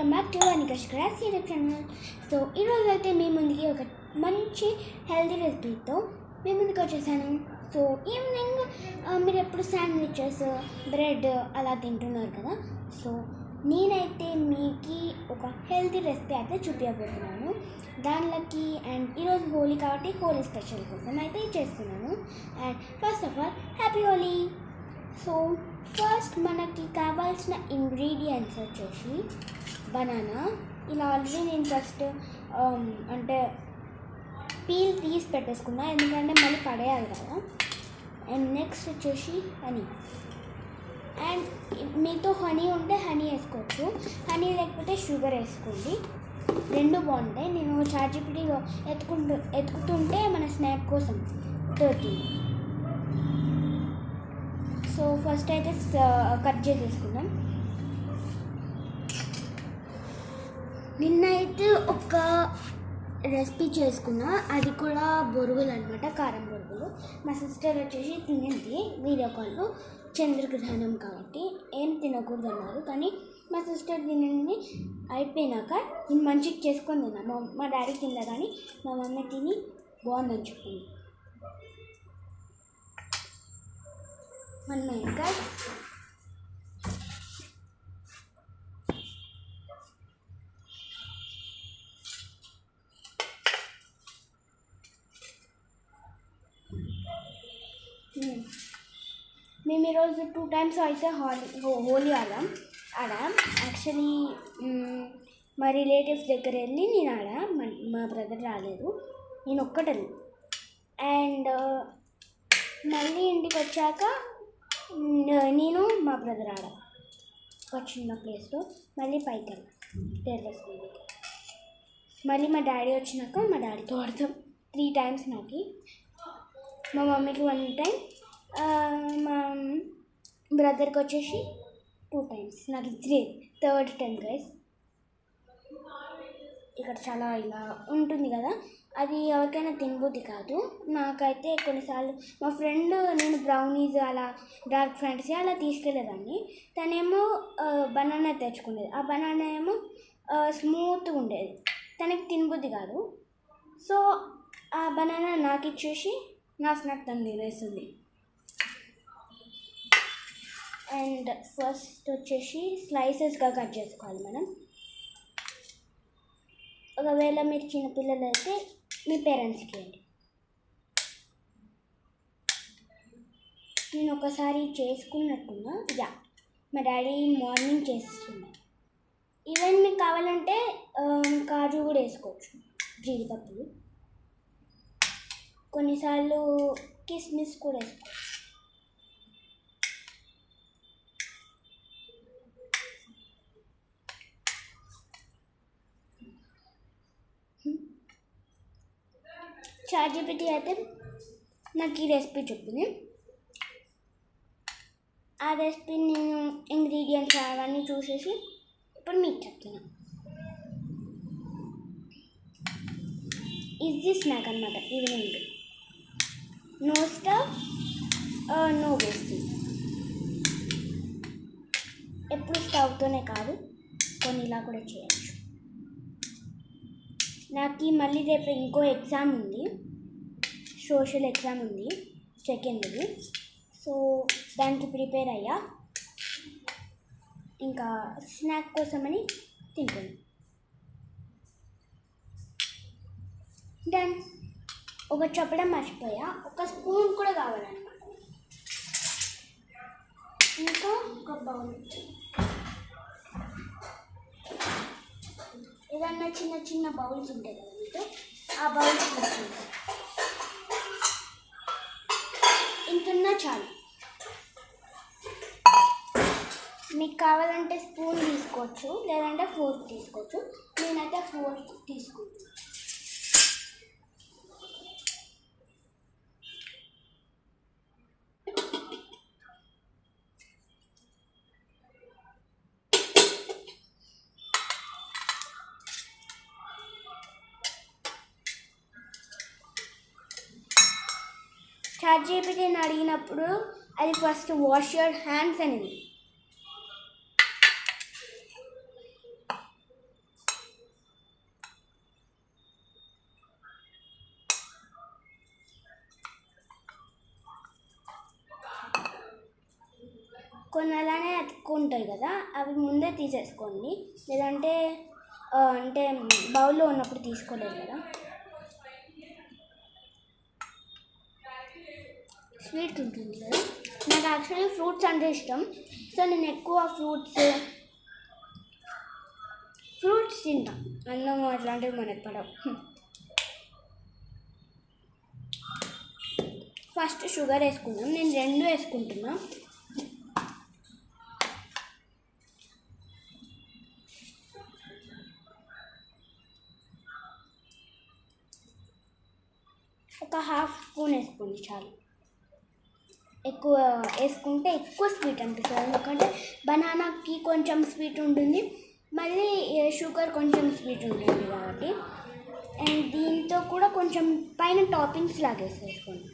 Welcome back to Anikash crafts YouTube channel. So ఈరోజు అయితే మీ ముందుకి ఒక మంచి హెల్తీ రెసిపీతో మీ ముందుకు వచ్చేసాను. సో ఈవినింగ్ మీరు ఎప్పుడు శాండ్విచెస్ బ్రెడ్ అలా తింటున్నారు కదా. సో నేనైతే మీకు ఒక హెల్తీ రెసిపీ అయితే చూపించబోతున్నాను దానిలోకి. అండ్ ఈరోజు హోలీ కాబట్టి హోలీ స్పెషల్ కోసం అయితే చేస్తున్నాను. And first of all happy Holi. So first మనకి కావాల్సిన ఇంగ్రీడియంట్స్ వచ్చేసి బనానా. ఇలా ఆల్రెడీ నేను ఫస్ట్ అంటే పీల్ తీసి పెట్టేసుకున్నా, ఎందుకంటే మళ్ళీ పడేయాలి కదా. అండ్ నెక్స్ట్ వచ్చేసి హనీ. అండ్ మీతో హనీ ఉంటే హనీ వేసుకోవచ్చు, హనీ లేకపోతే షుగర్ వేసుకోండి, రెండు బాగుంటాయి. నేను చాట్‌జీపీటీలో ఎత్తుకుతుంటే మన స్నాక్ కోసం దొరికింది. సో ఫస్ట్ అయితే కట్ చేసేసుకుందాం. నిన్నైతే ఒక రెసిపీ చేసుకున్నా, అది కూడా బొరుగులు అనమాట, కారం బొరుగులు. మా సిస్టర్ వచ్చేసి తినింది వీడియో కాల్లో. చంద్రగ్రహణం కాబట్టి ఏం తినకూడదు అన్నారు, కానీ మా సిస్టర్ తినింది. అయిపోయినాక నేను మంచిగా చేసుకొని తిన్నా. మా డాడీ తిందా, కానీ మా మమ్మీ తిని బాగుందని చెప్పింది. మన ఇంకా మేము ఈరోజు 2 times అయితే హోలీ ఆడాం. యాక్చువల్లీ మా రిలేటివ్స్ దగ్గర వెళ్ళి నేను ఆడా. మా బ్రదర్ రాలేదు, నేను ఒక్కటని. అండ్ మళ్ళీ ఇంటికి వచ్చాక నేను మా బ్రదర్ ఆడా ఒక చిన్న ప్లేస్లో. మళ్ళీ పైకి వెళ్ళాం టెర్రస్ మీదకి. మళ్ళీ మా డాడీ వచ్చినాక మా డాడీతో ఆడతాం 3 times నాకు. మా మమ్మీకి 1 time, మా బ్రదర్కి వచ్చేసి 2 times, నాకు 3rd time గైస్. ఇక్కడ చాలా ఇలా ఉంటుంది కదా, అది ఎవరికైనా తినబుద్ధి కాదు. నాకైతే కొన్నిసార్లు మా ఫ్రెండ్, నేను బ్రౌనీస్ అలా డార్క్ ఫ్యాంటసీ అలా తీసుకెళ్ళేదాన్ని, తనేమో బనానా తెచ్చుకునేది. ఆ బనానా ఏమో స్మూత్గా ఉండేది, తనకి తినబుద్ధి కాదు. సో ఆ బనానా నాకు ఇచ్చేసి నా స్నాక్ తను తినేస్తుంది. అండ్ ఫస్ట్ వచ్చేసి స్లైసెస్గా కట్ చేసుకోవాలి మనం. ఒకవేళ మీరు చిన్నపిల్లలు అయితే మీ పేరెంట్స్కి ఇవ్వండి. నేను ఒకసారి చేసుకున్నట్టున్నా, మా డాడీ మార్నింగ్ చేస్తున్నా. ఈవెన్ మీకు కావాలంటే కాజు కూడా వేసుకోవచ్చు, జీడిపప్పులు. కొన్నిసార్లు కిస్మిస్ కూడా వేసుకోవచ్చు. చాట్‌జీపీటీ అయితే నాకు ఈ రెసిపీ చెప్పింది. ఆ రెసిపీ నేను ఇంగ్రీడియంట్స్ అవన్నీ చూసేసి ఇప్పుడు మీకు చెప్తున్నాను. ఈజీ స్నాక్ అనమాట evening. No stove, no wasting. ఎప్పుడు స్టవ్తోనే కాదు, కొన్ని ఇలా కూడా చేయొచ్చు. నాకు మళ్ళీ రేపు ఇంకో ఎగ్జామ్ ఉంది, సోషల్ ఎగ్జామ్ ఉంది, సెకండ్ది. సో దానికి ప్రిపేర్ అయ్యా, ఇంకా స్నాక్ కోసమని తింటాను. దెన్ ఒకటి చెప్పడం మర్చిపోయా, ఒక స్పూన్ కూడా కావాలన్నమాట. ఇంకా ఒక బౌల్, ఏదన్నా చిన్న చిన్న బౌల్స్ ఉంటాయి కదా మీతో, ఆ బౌల్స్ తీసుకుంటాం. ఇంతున్నా చాలు. మీకు కావాలంటే స్పూన్ తీసుకోవచ్చు, లేదంటే ఫోర్క్ తీసుకోవచ్చు. నేనైతే ఫోర్క్ తీసుకుంటాను. చాట్‌జీపీటీని అడిగినప్పుడు అది ఫస్ట్ వాష్ యువర్ హ్యాండ్స్ అనేది. కొన్ని అలానే అతుక్కుంటాయి కదా, అవి ముందే తీసేసుకోండి, లేదంటే అంటే బౌల్లో ఉన్నప్పుడు తీసుకోలేదు కదా. స్వీట్ ఉంటుంది కదా, నాకు యాక్చువల్లీ ఫ్రూట్స్ అంటే ఇష్టం. సో నేను ఎక్కువ ఫ్రూట్స్ తింటాను. అన్నం అట్లాంటివి మనకు పడవు. ఫస్ట్ షుగర్ వేసుకుందాం. నేను 2 వేసుకుంటున్నా. ఒక 1/2 స్పూన్ వేసుకోండి చాలు. ఎక్కువ వేసుకుంటే ఎక్కువ స్వీట్ అనిపిస్తుంది, ఎందుకంటే బనానాకి కొంచెం స్వీట్ ఉంటుంది, మళ్ళీ షుగర్ కొంచెం స్వీట్ ఉంటుంది కాబట్టి. అండ్ దీంతో కూడా కొంచెం పైన టాపింగ్స్ లాగేసేసుకోండి.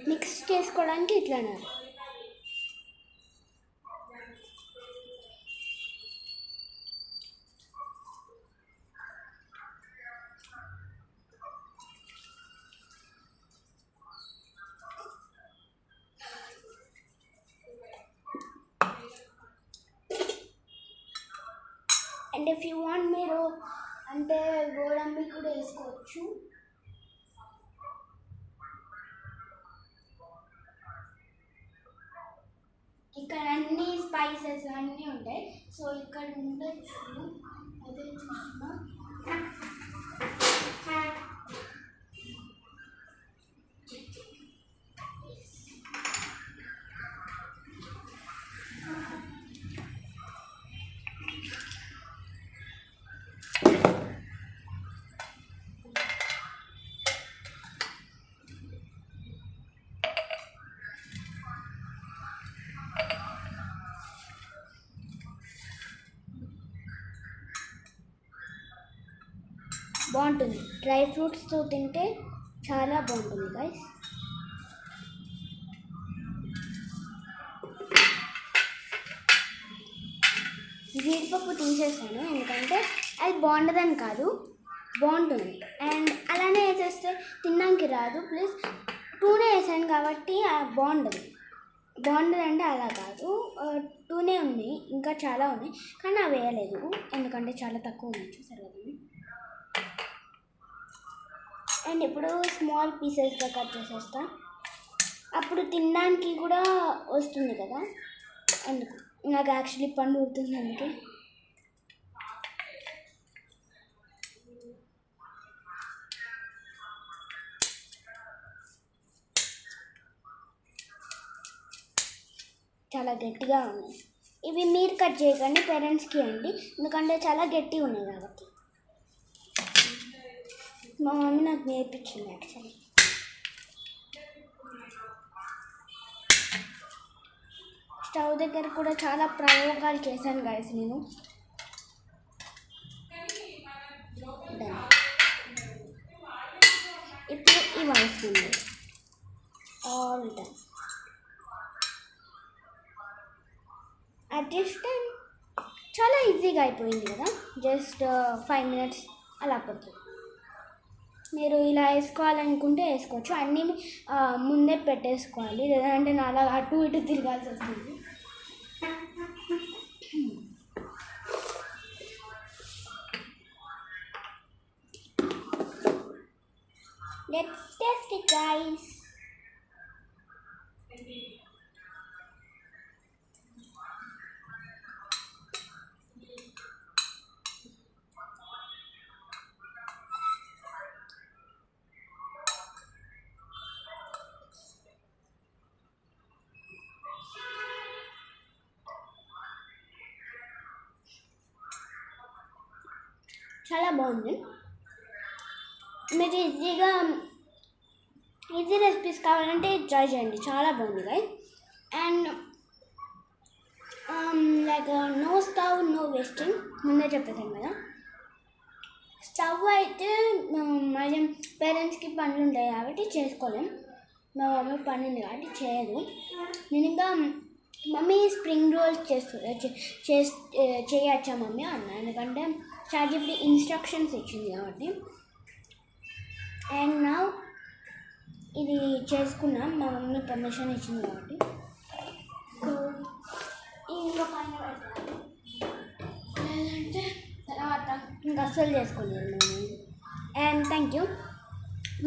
మిక్స్ చేసుకోవడానికి ఇట్లానే. అండ్ ఇఫ్ యూ వాంట్ మీరు అంటే గోడంబి కూడా వేసుకోవచ్చు. ఇక్కడ అన్ని స్పైసెస్ అన్నీ ఉంటాయి. సో ఇక్కడ ఉండొచ్చు, అదే చూస్తున్నా. బాగుంటుంది, డ్రై ఫ్రూట్స్తో తింటే చాలా బాగుంటుంది గైస్. జీడిపప్పు తీసేసాను, ఎందుకంటే అది బాగుండదని కాదు, బాగుంటుంది. అండ్ అలానే వేసేస్తే తినడానికి రాదు, ప్లస్ 2 వేసాను కాబట్టి బాగుండదు అంటే అలా కాదు. 2 ఉంది, ఇంకా చాలా ఉన్నాయి, కానీ అవి వేయలేదు ఎందుకంటే చాలా తక్కువ ఉన్నాయి, చూసారు కదా. అండ్ ఇప్పుడు స్మాల్ పీసెస్గా కట్ చేసేస్తా, అప్పుడు తినడానికి కూడా వస్తుంది కదా. అందుకు నాకు యాక్చువల్లీ పండు ఊరుతుంది, అందుకే. చాలా గట్టిగా ఉన్నాయి. ఇవి మీరు కట్ చేయకండి, పేరెంట్స్కి ఇవ్వండి, ఎందుకంటే చాలా గట్టిగా ఉన్నాయి కాబట్టి. మా మమ్మీ నాకు నేర్పించింది యాక్చువల్లీ. స్టవ్ దగ్గర కూడా చాలా ప్రయోగాలు చేశాను గైస్ నేను. ఇప్పుడు ఇవి వస్తుంది ఆల్ డన్. అడ్జస్ట్ చాలా ఈజీగా అయిపోయింది కదా, జస్ట్ 5 minutes అలా పడుతుంది. మీరు ఇలా వేసుకోవాలనుకుంటే వేసుకోవచ్చు, అన్నీ ముందే పెట్టేసుకోవాలి, లేదంటే నా అలా అటు ఇటు తిరగాల్సి వస్తుంది. Let's test it, guys. చాలా బాగుంది. మీరు ఈజీ రెసిపీస్ కావాలంటే ట్రై చేయండి, చాలా బాగుంది guys. And like no stove no wasting ముందే చెప్పేసాను కదా. స్టవ్ అయితే మా పేరెంట్స్కి పనులు ఉంటాయి కాబట్టి చేసుకోలేం. మా మమ్మీ పని ఉంది కాబట్టి చేయదు. నేను ఇంకా మమ్మీ స్ప్రింగ్ రోల్స్ చేయొచ్చా మమ్మీ అన్నా, ఎందుకంటే చాట్‌జీపీటీ ఇన్స్ట్రక్షన్స్ ఇచ్చింది కాబట్టి. అండ్ నా ఇది చేసుకున్నాం, మా మమ్మీ పర్మిషన్ ఇచ్చింది కాబట్టి. సో ఇంట్లో పైన పెట్టాలి, లేదంటే తర్వాత ఇంకా అస్సలు చేసుకోలేదు నేను. And thank you.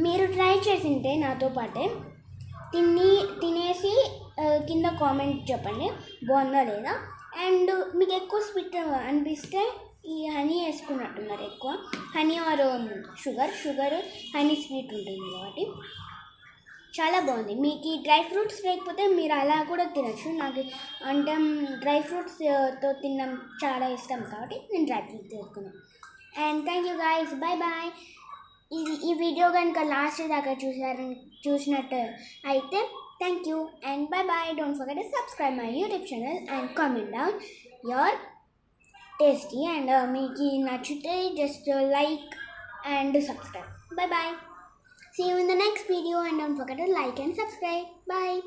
మీరు ట్రై చేసింటే నాతో పాటే తినేసి కింద కామెంట్ చెప్పండి బాగుందా లేదా. అండ్ మీకు ఎక్కువ స్వీట్ అనిపిస్తే ఈ హనీ వేసుకున్నట్టున్నారు, ఎక్కువ honey or sugar honey sweet ఉంటుంది కాబట్టి చాలా బాగుంది. మీకు ఈ డ్రై ఫ్రూట్స్ లేకపోతే మీరు అలా కూడా తినచ్చు. నాకు అంటే డ్రై ఫ్రూట్స్తో తినడం చాలా ఇష్టం కాబట్టి నేను డ్రై ఫ్రూట్స్ తీసుకున్నాను. And thank you guys, bye bye. ఈ వీడియో కనుక లాస్ట్ దాకా చూసినట్టు అయితే thank you and bye bye. Don't forget to subscribe my YouTube channel and comment down your tasty. And మీకు నచ్చితే just like and subscribe. Bye bye. See you in the next video and don't forget to like and subscribe. Bye.